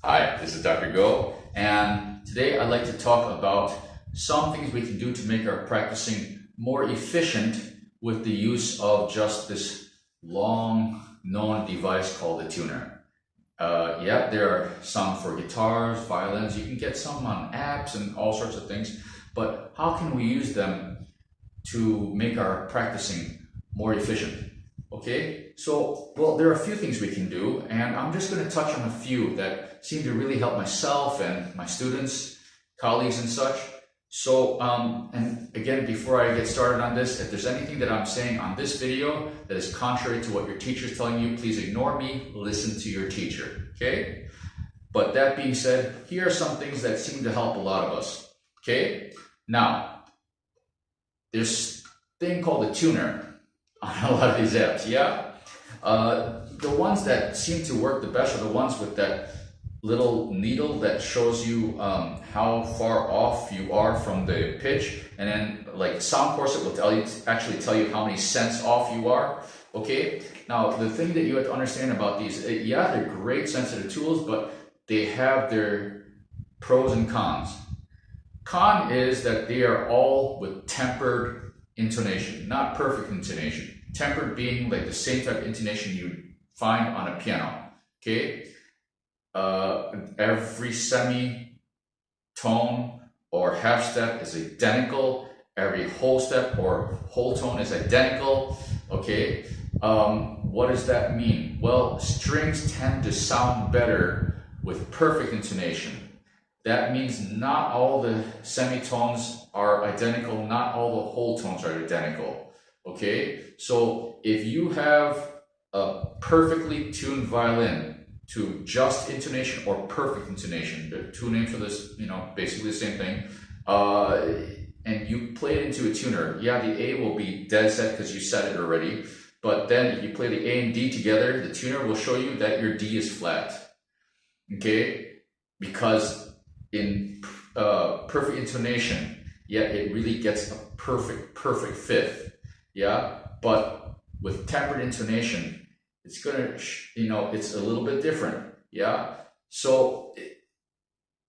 Hi, this is Dr. Go, and today I'd like to talk about some things we can do to make our practicing more efficient with the use of just this long-known device called a tuner. Yeah, there are some for guitars, violins. You can get some on apps and all sorts of things, but how can we use them to make our practicing more efficient? Okay, so, well, there are a few things we can do, and I'm just going to touch on a few that seem to really help myself and my students, colleagues, and such. So, and again, before I get started on this, if there's anything that I'm saying on this video that is contrary to what your teacher is telling you, please ignore me, listen to your teacher, okay? But that being said, here are some things that seem to help a lot of us, okay? Now, there's a thing called a tuner on a lot of these apps, yeah? The ones that seem to work the best are the ones with that little needle that shows you how far off you are from the pitch, and then like Sound Corset will actually tell you how many cents off you are, okay? Now, the thing that you have to understand about these, yeah, they're great sensitive tools, but they have their pros and cons. Con is that they are all with tempered intonation, not perfect intonation. Tempered being like the same type of intonation you find on a piano, okay? Every semitone or half step is identical. Every whole step or whole tone is identical, okay? What does that mean? Well, strings tend to sound better with perfect intonation. That means not all the semitones are identical, not all the whole tones are identical, okay? So if you have a perfectly tuned violin to just intonation or perfect intonation, there are two names for this, you know, basically the same thing, and you play it into a tuner, yeah, the A will be dead set because you set it already, but then if you play the A and D together, the tuner will show you that your D is flat, okay? Because in perfect intonation, yeah, it really gets a perfect fifth, yeah? But with tempered intonation, it's gonna, you know, it's a little bit different, yeah? So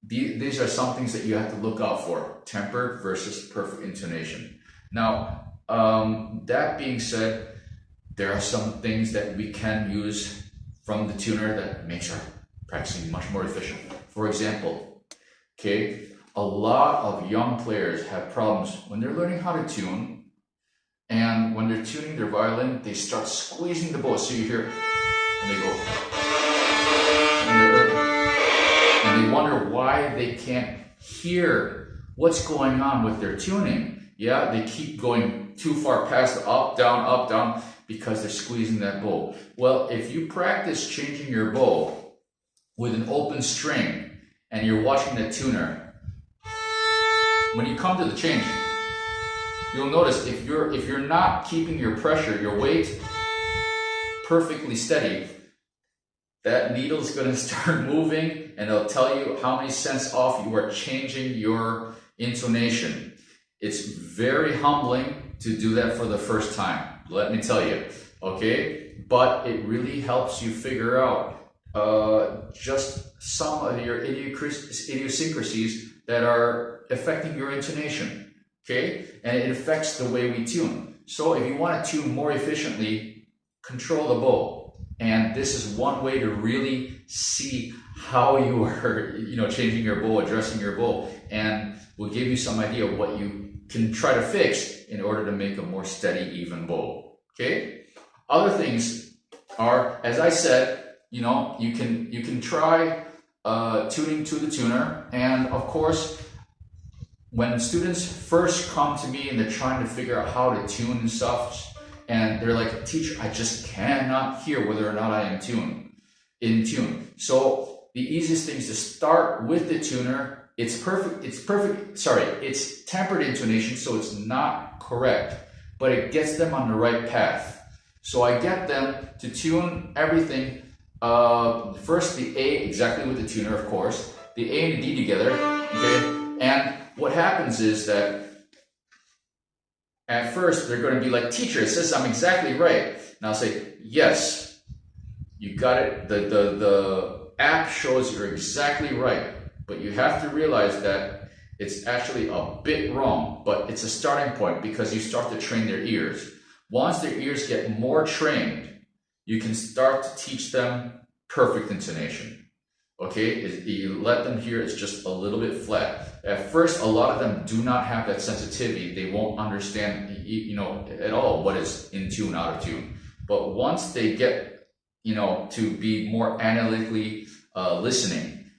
these are some things that you have to look out for, tempered versus perfect intonation. Now, that being said, there are some things that we can use from the tuner that makes our practicing much more efficient. For example, okay, a lot of young players have problems when they're learning how to tune, and when they're tuning their violin, they start squeezing the bow. So you hear, and they go, and they wonder why they can't hear what's going on with their tuning. Yeah, they keep going too far past the up, down, because they're squeezing that bow. Well, if you practice changing your bow with an open string, and you're watching the tuner, when you come to the change, you'll notice if you're not keeping your pressure, your weight perfectly steady, that needle's going to start moving, and it'll tell you how many cents off you are changing your intonation. It's very humbling to do that for the first time, let me tell you, okay? But it really helps you figure out just some of your idiosyncrasies that are affecting your intonation, okay? And it affects the way we tune. So if you want to tune more efficiently, control the bow. And this is one way to really see how you are, you know, changing your bow, addressing your bow, and will give you some idea of what you can try to fix in order to make a more steady, even bow, okay? Other things are, as I said, you know, you can try tuning to the tuner, and of course, when students first come to me and they're trying to figure out how to tune and stuff, and they're like, teacher, I just cannot hear whether or not I am in tune. So the easiest thing is to start with the tuner. It's tempered intonation, so it's not correct, but it gets them on the right path. So I get them to tune everything. First the A exactly with the tuner, of course, the A and the D together, okay? And what happens is that at first they're going to be like, teacher, it says I'm exactly right. And I'll say, yes, you got it. The app shows you're exactly right, but you have to realize that it's actually a bit wrong, but it's a starting point because you start to train their ears. Once their ears get more trained, you can start to teach them perfect intonation. Okay, you let them hear it's just a little bit flat. At first, a lot of them do not have that sensitivity. They won't understand, at all what is in tune, out of tune. But once they get, to be more analytically listening,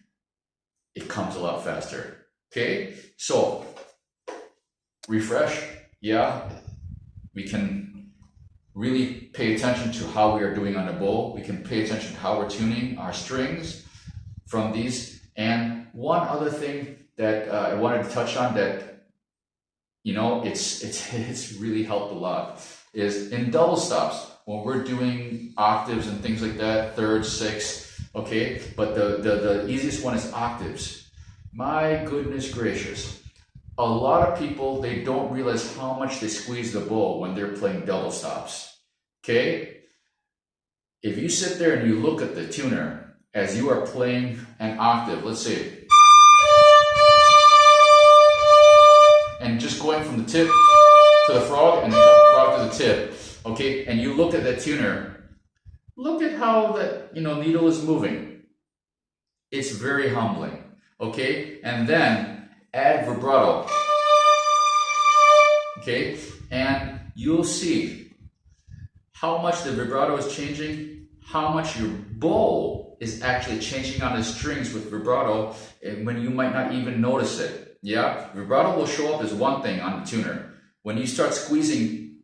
it comes a lot faster. Okay, so refresh. Yeah, we can really pay attention to how we are doing on the bow. We can pay attention to how we're tuning our strings from these. And one other thing that I wanted to touch on that, it's really helped a lot is in double stops, when we're doing octaves and things like that, third, sixth, okay? But the easiest one is octaves. My goodness gracious. A lot of people, they don't realize how much they squeeze the bow when they're playing double stops, okay? If you sit there and you look at the tuner, as you are playing an octave, let's say, and just going from the tip to the frog and the frog to the tip, okay, and you look at that tuner, look at how that needle is moving. It's very humbling, okay? And then add vibrato, okay? And you'll see how much the vibrato is changing, how much your bow is actually changing on the strings with vibrato, and when you might not even notice it. Yeah, vibrato will show up as one thing on the tuner. When you start squeezing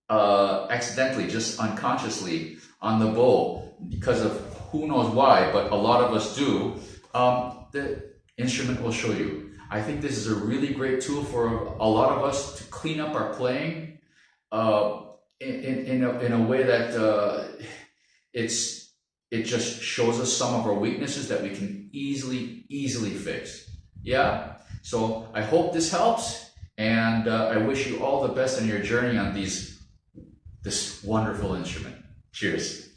accidentally, just unconsciously on the bow, because of who knows why, but a lot of us do, the instrument will show you. I think this is a really great tool for a lot of us to clean up our playing in a way that it just shows us some of our weaknesses that we can easily fix. Yeah, so I hope this helps, and I wish you all the best on your journey on this wonderful instrument. Cheers.